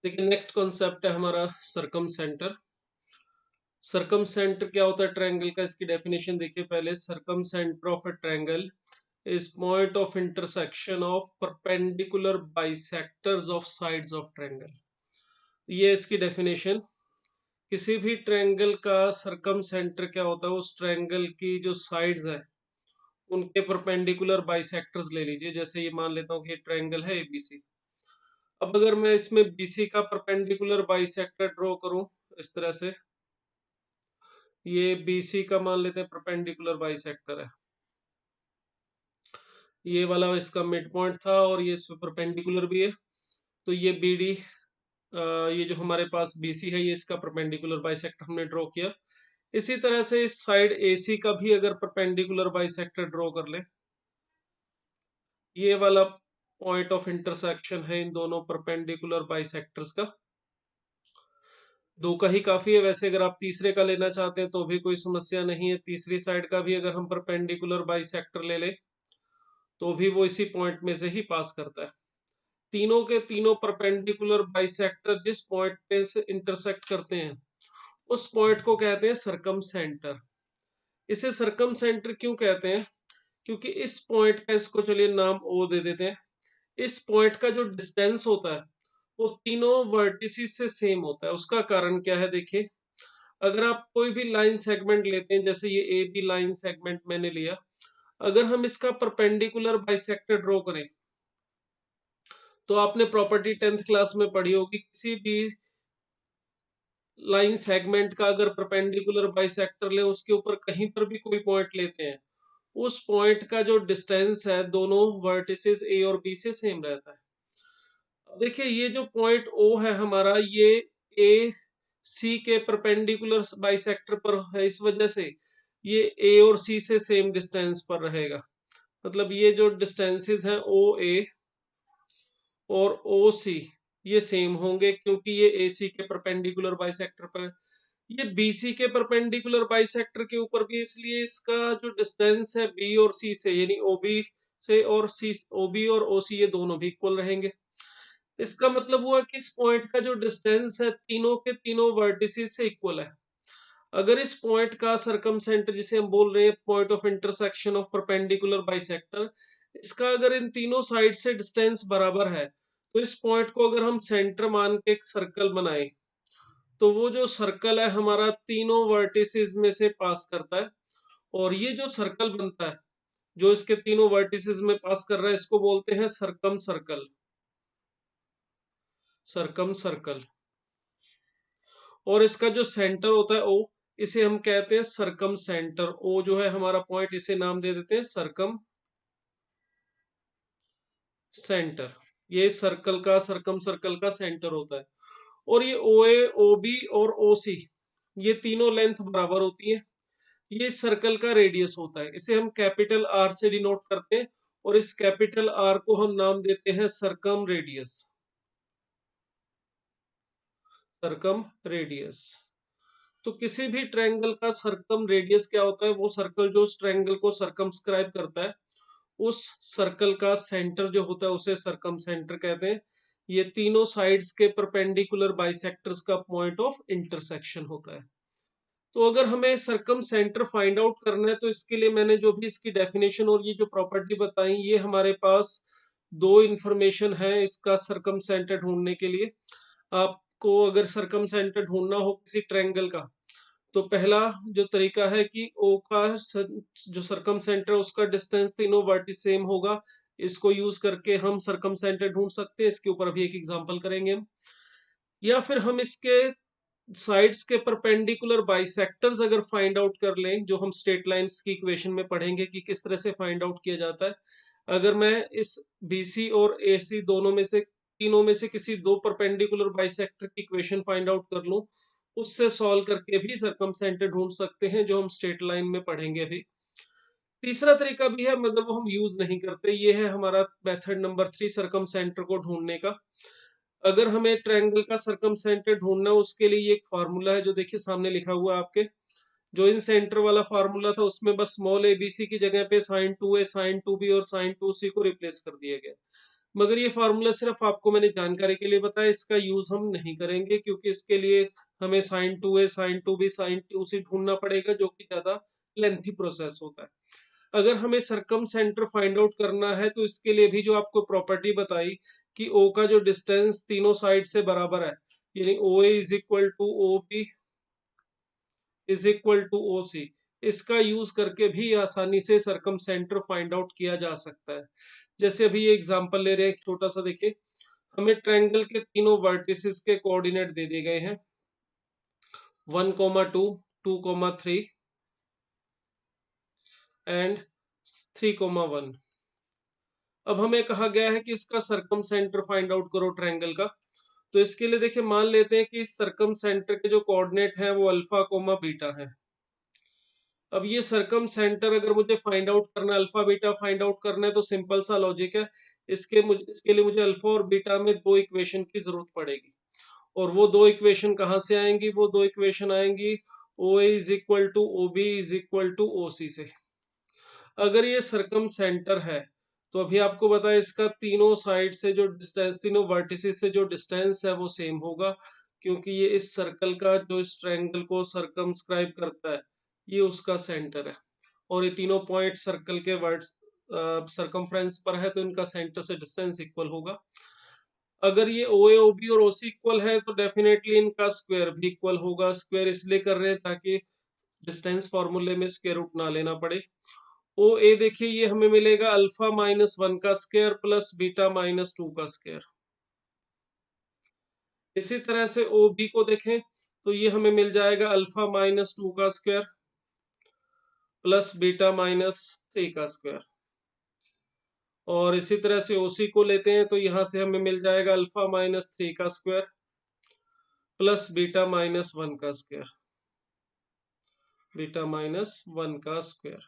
देखिए next concept है हमारा सरकम सेंटर। सरकम सेंटर क्या होता है ट्रायंगल का, इसकी डेफिनेशन देखिए पहले। Circumcentre of a triangle is point of intersection of perpendicular bisectors of sides of triangle. ये इसकी डेफिनेशन। किसी भी ट्रायंगल का सरकम सेंटर क्या होता है, उस ट्रायंगल की जो साइड्स है उनके परपेंडिकुलर बाइसेक्टर्स ले लीजिए। जैसे ये मान लेता हूँ कि ट्रायंगल है एबीसी। अब अगर मैं इसमें बीसी का परपेंडिकुलर बाइसेक्टर ड्रॉ करूं इस तरह से, ये बीसी का मान लेते हैं परपेंडिकुलर बाइसेक्टर है। ये वाला इसका मिड पॉइंट था और ये इसमें परपेंडिकुलर भी है। तो ये बीडी, ये जो हमारे पास बीसी है, ये इसका परपेंडिकुलर बाइसेक्टर हमने ड्रॉ किया। इसी तरह से इस साइड एसी का भी अगर परपेंडिकुलर बाइसेक्टर ड्रॉ कर ले, ये वाला पॉइंट ऑफ इंटरसेक्शन है इन दोनों परपेंडिकुलर बाइसेक्टर्स का। दो का ही काफी है वैसे, अगर आप तीसरे का लेना चाहते हैं तो भी कोई समस्या नहीं है। तीसरी साइड का भी अगर हम परपेंडिकुलर बाइसेक्टर ले ले तो भी वो इसी पॉइंट में से ही पास करता है। तीनों के तीनों परपेंडिकुलर बाइसेक्टर जिस पॉइंट पे से इंटरसेक्ट करते हैं उस पॉइंट को कहते हैं सरकम सेंटर। इसे सरकम सेंटर क्यों कहते हैं? क्योंकि इस पॉइंट का, इसको चलिए नाम ओ दे देते हैं। इस पॉइंट का जो डिस्टेंस होता है वो तीनों वर्टिसेस से सेम होता है। उसका कारण क्या है देखिए, अगर आप कोई भी लाइन सेगमेंट लेते हैं, जैसे ये ए बी लाइन सेगमेंट मैंने लिया, अगर हम इसका परपेंडिकुलर बाइसेक्टर ड्रॉ करें तो आपने प्रॉपर्टी 10th क्लास में पढ़ी होगी, किसी भी लाइन सेगमेंट का अगर परपेंडिकुलर बाइसेक्टर ले, उसके ऊपर कहीं पर भी कोई पॉइंट लेते हैं, उस पॉइंट का जो डिस्टेंस है दोनों वर्टिसेस ए और बी से सेम रहता है। अब देखिए ये जो पॉइंट ओ है हमारा, ये ए सी के परपेंडिकुलर बाइसेक्टर पर है, इस वजह से ये ए और सी से सेम डिस्टेंस पर रहेगा। मतलब ये जो डिस्टेंसेस हैं ओ ए और ओ सी, ये सेम होंगे क्योंकि ये ए सी के परपेंडिकुलर बाइसेक्टर पर है। ये बीसी के परपेंडिकुलर बाइसेक्टर के ऊपर भी, इसलिए इसका जो डिस्टेंस है बी और सी से, यानी ओबी से और सी, ओबी और ओसी ये दोनों भी इक्वल रहेंगे। इसका मतलब हुआ कि इस पॉइंट का जो डिस्टेंस है तीनों के तीनों वर्टिसेस से इक्वल है। अगर इस पॉइंट का सरकम सेंटर, जिसे हम बोल रहे हैं point of intersection of perpendicular bisector, इसका अगर इन तीनों साइड से डिस्टेंस बराबर है तो इस पॉइंट को अगर हम सेंटर मान के एक सर्कल बनाए तो वो जो सर्कल है हमारा तीनों वर्टिसेस में से पास करता है। और ये जो सर्कल बनता है जो इसके तीनों वर्टिसेस में पास कर रहा है, इसको बोलते हैं सरकम सर्कल। सरकम सर्कल। और इसका जो सेंटर होता है ओ, इसे हम कहते हैं सरकम सेंटर। ओ जो है हमारा पॉइंट, इसे नाम दे देते हैं सरकम सेंटर। ये सर्कल का, सरकम सर्कल का सेंटर होता है। और ये ओ ए, ओ बी और ओ सी, ये तीनों लेंथ बराबर होती है। ये सर्कल का रेडियस होता है, इसे हम कैपिटल आर से डिनोट करते हैं। और इस कैपिटल आर को हम नाम देते हैं सरकम रेडियस। सरकम रेडियस। तो किसी भी ट्रायंगल का सरकम रेडियस क्या होता है? वो सर्कल जो उस ट्रायंगल को सरकमस्क्राइब करता है, उस सर्कल का सेंटर जो होता है उसे सरकम सेंटर कहते हैं। ये तीनों साइड्स के परपेंडिकुलर बाइसेक्टर्स का पॉइंट ऑफ इंटरसेक्शन होता है। तो अगर हमें सरकम सेंटर फाइंड आउट करना है तो इसके लिए मैंने जो भी इसकी डेफिनेशन और ये जो प्रॉपर्टी बताई, ये हमारे पास दो इंफॉर्मेशन है इसका सरकम सेंटर ढूंढने के लिए। आपको अगर सरकम सेंटर ढूंढना हो किसी ट्रायंगल का, तो पहला जो तरीका है कि ओ का जो सरकम सेंटर है उसका डिस्टेंस तीनों वर्टिस सेम होगा। इसको यूज करके हम सरकम सेंटर ढूंढ सकते हैं। इसके ऊपर अभी एक एग्जांपल करेंगे हम। या फिर हम इसके साइड्स के परपेंडिकुलर बाइसेक्टर्स अगर फाइंड आउट कर लें, जो हम स्ट्रेट लाइंस की इक्वेशन में पढ़ेंगे कि किस तरह से फाइंड आउट किया जाता है। अगर मैं इस बीसी और एसी दोनों में से, तीनों में से किसी दो परपेंडिकुलर बाइसेक्टर की इक्वेशन फाइंड आउट कर लूं, उससे सॉल्व करके भी सरकम सेंटर ढूंढ सकते हैं, जो हम स्ट्रेट लाइन में पढ़ेंगे अभी। तीसरा तरीका भी है मगर वो हम यूज नहीं करते, ये है हमारा मेथड नंबर 3 सरकम सेंटर को ढूंढने का। अगर हमें ट्रायंगल का सरकम सेंटर ढूंढना है, उसके लिए ये एक फार्मूला है जो देखिए सामने लिखा हुआ है आपके। जो इन सेंटर वाला फार्मूला था उसमें बस स्मॉल एबीसी की जगह पे sin 2a sin 2b और sin 2c को रिप्लेस कर दिया गया। मगर ये फार्मूला सिर्फ आपको मैंने जानकारी के लिए बताया, इसका यूज हम नहीं करेंगे क्योंकि इसके लिए हमें sign 2a sign 2b sign 2c ढूंढना पड़ेगा, जो कि ज्यादा लेंथी प्रोसेस होता है। अगर हमें सरकम सेंटर फाइंड आउट करना है तो इसके लिए भी जो आपको प्रॉपर्टी बताई कि ओ का जो डिस्टेंस तीनों साइड से बराबर है, यानी O A is equal to O B is equal to O C, इसका यूज करके भी आसानी से सरकम सेंटर फाइंड आउट किया जा सकता है। जैसे अभी ये एग्जांपल ले रहे हैं एक छोटा सा, देखिए हमें ट्रायंगल के तीनों वर्टिसेस के कोऑर्डिनेट दे दिए गए हैं 1,2, 2,3 एंड 3,1। अब हमें कहा गया है कि इसका सरकम सेंटर फाइंड आउट करो ट्रायंगल का। तो इसके लिए देखिए मान लेते हैं कि सरकम सेंटर के जो कोऑर्डिनेट है वो अल्फा कोमा बीटा है। अब ये सरकम सेंटर अगर मुझे फाइंड आउट करना है, अल्फा बीटा फाइंड आउट करना है, तो सिंपल सा लॉजिक है, इसके लिए मुझे अल्फा और बीटा में दो इक्वेशन की जरूरत पड़ेगी। और वो दो इक्वेशन कहाँ से आएंगी? वो दो इक्वेशन आएंगी O A is equal to O B is equal to O C से। अगर ये सरकम सेंटर है तो अभी आपको बताया इसका तीनों साइड से जो डिस्टेंस, तीनों वर्टिसेस से जो डिस्टेंस है वो सेम होगा, क्योंकि ये इस सर्कल का जो इस ट्रायंगल को सरकमस्क्राइब करता है ये उसका सेंटर है। और ये तीनों पॉइंट सर्कल के वर्ड्स सरकमफ्रेंस पर है तो इनका सेंटर से डिस्टेंस इक्वल होगा। अगर ये ओ ए ओ बी और ओ सी इक्वल है तो डेफिनेटली इनका स्क्वायर भी इक्वल होगा। स्क्वायर इसलिए कर रहे हैं ताकि डिस्टेंस फॉर्मूले में स्क्वायर रूट ना लेना पड़े। ओ ए देखिए ये हमें मिलेगा अल्फा माइनस 1 का स्क्वायर प्लस बीटा माइनस 2 का स्क्वायर। इसी तरह से ओ बी को देखें तो ये हमें मिल जाएगा अल्फा माइनस 2 का स्क्वायर प्लस बीटा माइनस 3 का स्क्वायर। और इसी तरह से ओसी को लेते हैं तो यहां से हमें मिल जाएगा अल्फा माइनस 3 का स्क्वायर प्लस बीटा माइनस 1 का स्क्वायर, बीटा माइनस 1 का स्क्वायर।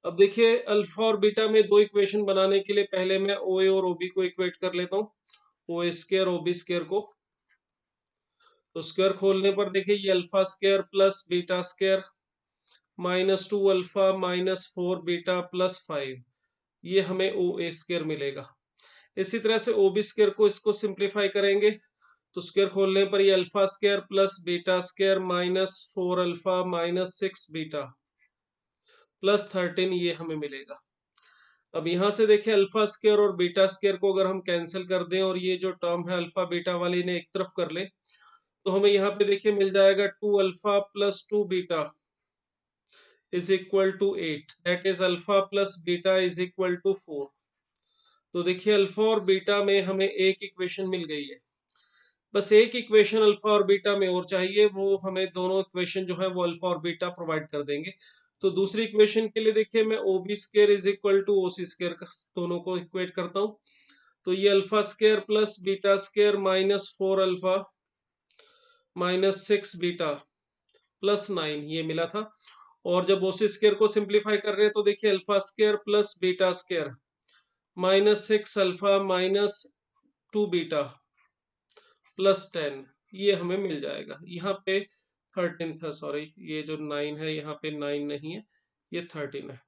अब देखिए अल्फा और बीटा में दो इक्वेशन बनाने के लिए पहले मैं ओ ए और ओ बी को इक्वेट कर लेता हूँ, ओ ए स्क्वायर ओ बी स्क्वायर को। तो स्क्वायर खोलने पर देखिए ये alpha square plus beta square minus 2 alpha minus 4 beta plus 5, ये हमें ओ ए स्क्वायर मिलेगा। इसी तरह से ओ बी स्क्वायर को इसको सिंप्लीफाई करेंगे तो स्क्वायर खोलने पर ये alpha square plus beta square minus 4 alpha minus 6 beta plus 13 ये हमें मिलेगा। अब यहाँ से देखिए अल्फा स्क्वायर और बीटा स्क्वायर को अगर हम कैंसिल कर दें और ये जो टर्म है अल्फा बीटा वाली ने एक तरफ कर ले तो हमें यहाँ पे देखिए मिल जाएगा 2 alpha plus 2 beta is equal to 8, that is alpha plus beta is equal to 4। तो देखिए अल्फा और बीटा में हमें एक इक्वेशन मिल गई है। बस एक इक्वेशन अल्फा और बीटा में और चाहिए, वो हमें दोनों इक्वेशन जो है वो अल्फा और बीटा प्रोवाइड कर देंगे। तो दूसरी इक्वेशन के लिए देखिए मैं O B square is equal to O C square दोनों को इक्वेट करता हूँ। तो ये alpha square plus beta square minus 4 alpha minus 6 beta plus 9 ये मिला था। और जब ओ सी स्क्र को सिंप्लीफाई कर रहे हैं तो देखिए alpha square plus beta square minus 6 alpha minus 2 beta plus 10 ये हमें मिल जाएगा। यहाँ पे 13 था, सॉरी ये जो 9 है यहाँ पे 9 नहीं है, ये 13 है।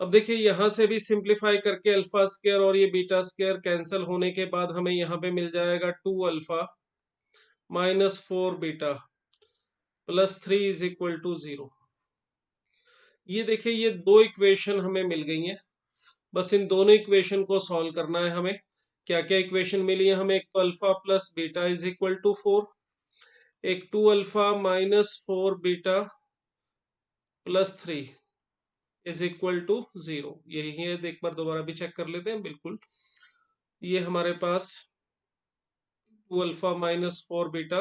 अब देखिए यहाँ से भी सिंप्लीफाई करके अल्फा स्क्वायर और ये बीटा स्क्वायर कैंसिल होने के बाद हमें यहाँ पे मिल जाएगा 2 alpha minus 4 beta plus 3 is equal to 0। ये देखिए ये दो इक्वेशन हमें मिल गई हैं। बस इन दोनों इक्वेशन को सॉल्व करना है हमें। क्या क्या इक्वेशन मिली है हमें? एक तो alpha plus beta is equal to 4, एक 2 alpha minus 4 beta plus 3 is equal to 0। यही है, एक बार दोबारा भी चेक कर लेते हैं। बिल्कुल ये हमारे पास 2 अल्फा माइनस 4 बीटा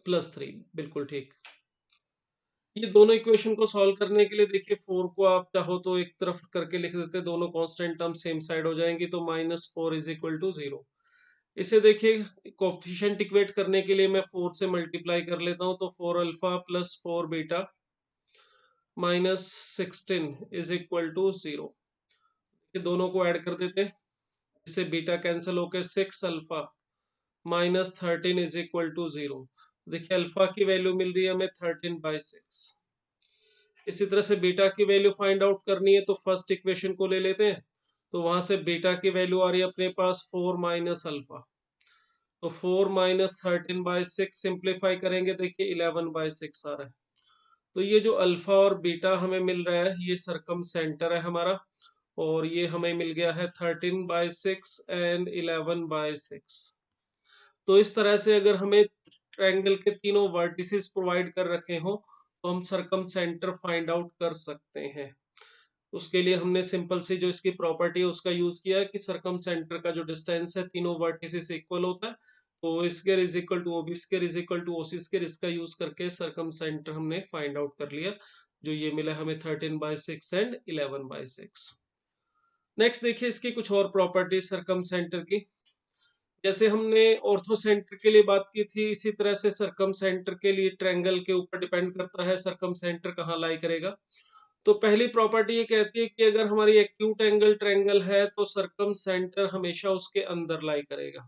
प्लस 3, बिल्कुल ठीक। ये दोनों इक्वेशन को सॉल्व करने के लिए देखिए 4 को आप चाहो तो एक तरफ करके लिख देते, दोनों कांस्टेंट टर्म सेम साइड हो जाएंगी तो माइनस 4 इज इक्वल टू 0। इसे देखिए कोफिशिएंट इक्वेट करने के लिए मैं 4 से मल्टीप्लाई कर लेता हूं तो 4 alpha plus 4 beta minus 16 is equal to 0। ये दोनों को ऐड कर देते हैं, इससे बीटा कैंसिल होकर 6 alpha minus 13 is equal to 0। देखिए अल्फा की वैल्यू मिल रही है हमें 13/6। इसी तरह से बीटा की वैल्यू फाइंड आउट करनी है तो फर्स्ट इक्वेशन को ले लेते हैं, तो वहां से बीटा की वैल्यू आ रही है अपने पास 4 माइनस अल्फा, तो 4 माइनस 13/6 सिंप्लीफाई करेंगे, देखिए 11/6 आ रहा है। तो ये जो अल्फा और बीटा हमें मिल रहा है ये सरकम सेंटर है हमारा, और ये हमें मिल गया है 13/6 एंड 11/6। तो इस तरह से अगर हमें ट्रायंगल के तीनों वर्टिसेस प्रोवाइड कर रखे हो तो हम सरकम सेंटर फाइंड आउट कर सकते हैं। उसके लिए हमने सिंपल सी जो इसकी प्रॉपर्टी है उसका यूज किया है कि सरकम सेंटर का जो डिस्टेंस है तीनों वर्टिसेस इक्वल होता है, तो square is equal to OB square is equal to OC square, इसका यूज करके सरकम सेंटर हमने फाइंड आउट कर लिया, जो ये मिला हमें 13/6 एंड 11/6। नेक्स्ट देखिए इसकी कुछ और प्रॉपर्टी सरकम सेंटर की। जैसे हमने ऑर्थो सेंटर के लिए बात की थी, इसी तरह से सरकम सेंटर के लिए ट्रायंगल के ऊपर डिपेंड करता है सरकम सेंटर कहाँ लाई करेगा। तो पहली प्रॉपर्टी ये कहती है कि अगर हमारी एक्यूट एंगल ट्रायंगल है तो सरकम सेंटर हमेशा उसके अंदर लाई करेगा।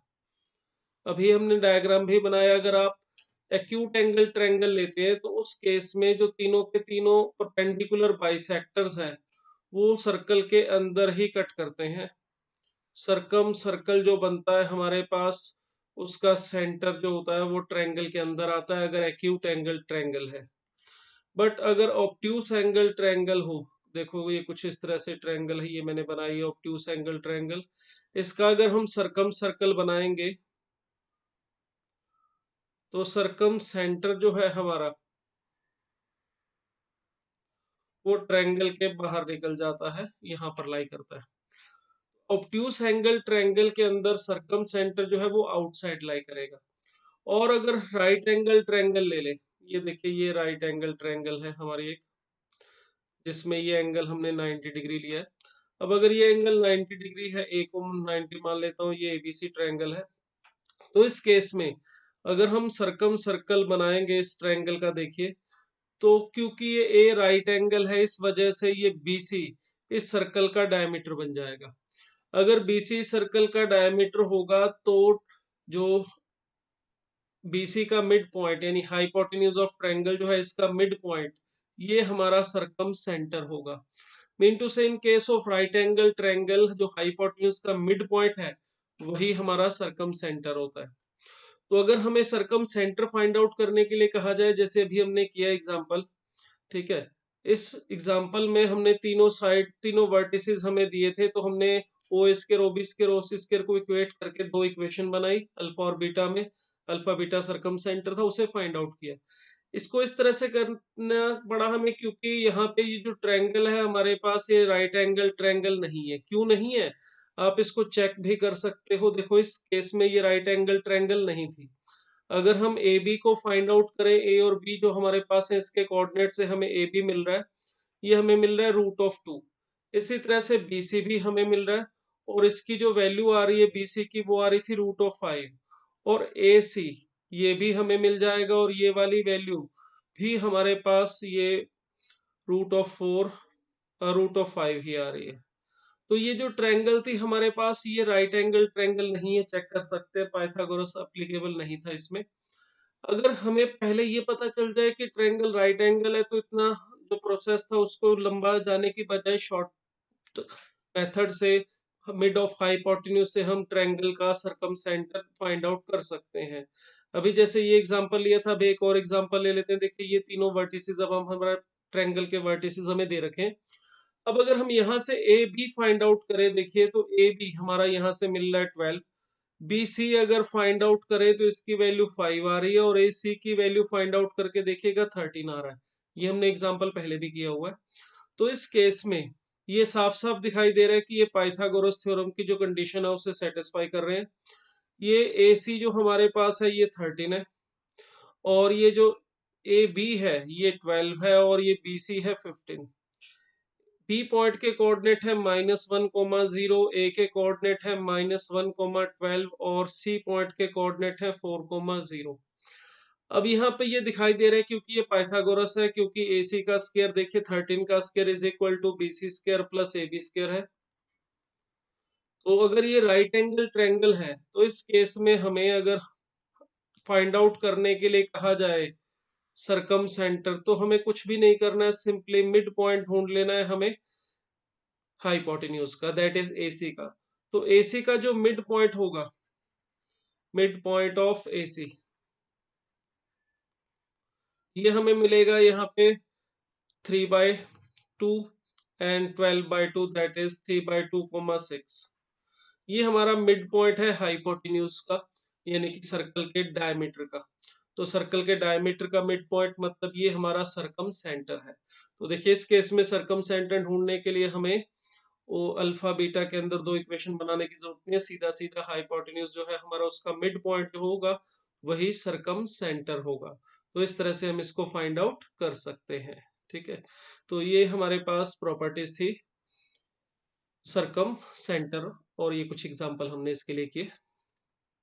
अभी हमने डायग्राम भी बनाया, अगर आप एक्यूट एंगल ट्रायंगल लेते हैं तो उस केस में जो तीनों के तीनों परपेंडिकुलर बाइसेक्टर्स हैं वो सर्कल के अंदर ही कट करते हैं। सरकम सर्कल जो बनता है हमारे पास उसका सेंटर जो होता है वो ट्रायंगल के अंदर आता है अगर एक्यूट एंगल ट्रायंगल है। बट अगर ऑब्ट्यूस एंगल ट्रायंगल हो, देखो ये कुछ इस तरह से ट्रायंगल है, ये मैंने बनाई है ऑब्ट्यूस एंगल ट्रायंगल, इसका अगर हम सरकम सर्कल बनाएंगे तो सरकम सेंटर जो है हमारा वो ट्रायंगल के बाहर निकल जाता है, यहाँ पर लाई करता है। ऑब्ट्यूस एंगल ट्रायंगल के अंदर सरकम सेंटर जो है वो आउटसाइड लाई करेगा। और अगर राइट एंगल ट्रायंगल ले ले, ये देखिए ये राइट एंगल ट्रायंगल है हमारी एक, जिसमें ये एंगल हमने 90 डिग्री लिया है। अब अगर ये एंगल 90 डिग्री है, ए को 90 मान लेता हूँ, ये एबीसी ट्रायंगल है, तो इस केस में अगर हम सरकम सर्कल बनाएंगे इस ट्रायंगल का, देखिए तो क्योंकि ये ए राइट एंगल है इस वजह से ये बीसी इस सर्कल का डायमीटर बन जाएगा। अगर बीसी सर्कल का डायमीटर होगा तो जो बीसी का मिड पॉइंट यानी हाइपोटेन्यूज ऑफ ट्रायंगल जो है इसका मिड पॉइंट, ये हमारा सरकम सेंटर होगा। मीन टू से in case of right angle triangle जो हाइपोटेन्यूज का मिड पॉइंट है वही हमारा सरकम सेंटर होता है। तो अगर हमें सरकम सेंटर फाइंड आउट करने के लिए कहा जाए, जैसे अभी हमने किया एग्जांपल, ठीक है, इस एग्जांपल में हमने तीनों साइड तीनों वर्टिसेस हमें दिए थे, तो हमने O square O B square O C square को इक्वेट करके दो इक्वेशन बनाई अल्फा और बीटा में, अल्फा बीटा सरकम सेंटर था उसे फाइंड आउट किया। इसको इस तरह से करना पड़ा हमें क्योंकि यहाँ पे ये जो ट्रायंगल है हमारे पास ये राइट एंगल ट्रायंगल नहीं है। क्यों नहीं है, आप इसको चेक भी कर सकते हो, देखो इस केस में ये राइट एंगल ट्रायंगल नहीं थी। अगर हम ए बी को फाइंड आउट करें, ए और बी जो हमारे पास है इसके कोऑर्डिनेट से हमें ए बी मिल रहा है, ये हमें मिल रहा है √2। इसी तरह से बी सी भी हमें मिल रहा है, और इसकी जो वैल्यू आ रही है बी सी की वो आ रही थी √5। और ए सी ये भी हमें मिल जाएगा, और ये वाली वैल्यू भी हमारे पास ये √4 √5 ही आ रही है। तो ये जो ट्रायंगल थी हमारे पास ये राइट एंगल ट्रायंगल नहीं है, चेक कर सकते हैं, पाइथागोरस एप्लीकेबल नहीं था इसमें। अगर हमें पहले ये पता चल जाए कि ट्रायंगल राइट एंगल है तो इतना जो प्रोसेस था उसको लंबा जाने की बजाय शॉर्ट मेथड से मिड ऑफ हाइपोटेन्यूज से हम ट्रायंगल का सरकम सेंटर फाइंड आउट कर सकते हैं। अभी जैसे ये एग्जांपल लिया था, अब एक और एग्जांपल ले लेते हैं। देखिए ये तीनों वर्टिसेस अब हम हमारा ट्रायंगल के वर्टिसेस हमें दे रखे हैं। अब अगर हम यहाँ से ए बी फाइंड आउट करें, देखिए तो ए बी हमारा यहाँ से मिल रहा है 12, बी सी अगर फाइंड आउट करें तो इसकी वैल्यू 5 आ रही है, और ए सी की वैल्यू फाइंड आउट करके देखिएगा 13 आ रहा है। ये हमने एग्जांपल पहले भी किया हुआ है। तो इस केस में ये साफ साफ दिखाई दे रहा है कि ये पाइथागोरस थ्योरम की जो कंडीशन है उसे सेटिस्फाई कर रहे हैं। ये ए सी जो हमारे पास है ये 13 है, और ये जो ए बी है ये 12 है, और ये बी सी है 15। बी पॉइंट के कोऑर्डिनेट है -1,0, ए के कोऑर्डिनेट है -1,12, और सी पॉइंट के कोऑर्डिनेट है 4,0। अब यहाँ पे ये दिखाई दे रहा है क्योंकि ये पाइथागोरस है, क्योंकि ए सी का स्क्वायर देखिए 13 का square is equal to B C square plus A B square है। तो अगर ये राइट एंगल ट्रायंगल है तो इस केस में हमें अगर फाइंड आउट करने के लिए कहा जाए सरकम सेंटर, तो हमें कुछ भी नहीं करना है, सिंपली मिड पॉइंट ढूंढ लेना है हमें हाइपोटेन्यूज का, दैट इज एसी का। तो एसी का जो मिड पॉइंट होगा, मिड पॉइंट ऑफ एसी, ये हमें मिलेगा यहाँ पे 3/2 एंड 12/2, दैट इज 3/2, 6। ये हमारा मिड पॉइंट है हाइपोटेन्यूज का, यानी कि सर्कल के डायमीटर का। तो सर्कल के डायमीटर का मिड पॉइंट मतलब ये हमारा सरकम सेंटर है। तो देखिए इस केस में सरकम सेंटर ढूंढने के लिए हमें वो अल्फा बीटा के अंदर दो इक्वेशन बनाने की जरूरत नहीं है, सीधा सीधा हाइपोटेन्यूज जो है हमारा, उसका मिड पॉइंट जो होगा वही सरकम सेंटर होगा। तो इस तरह से हम इसको फाइंड आउट कर सकते हैं। ठीक है, तो ये हमारे पास प्रॉपर्टीज थी सरकम सेंटर, और ये कुछ एग्जांपल हमने इसके लिए किए।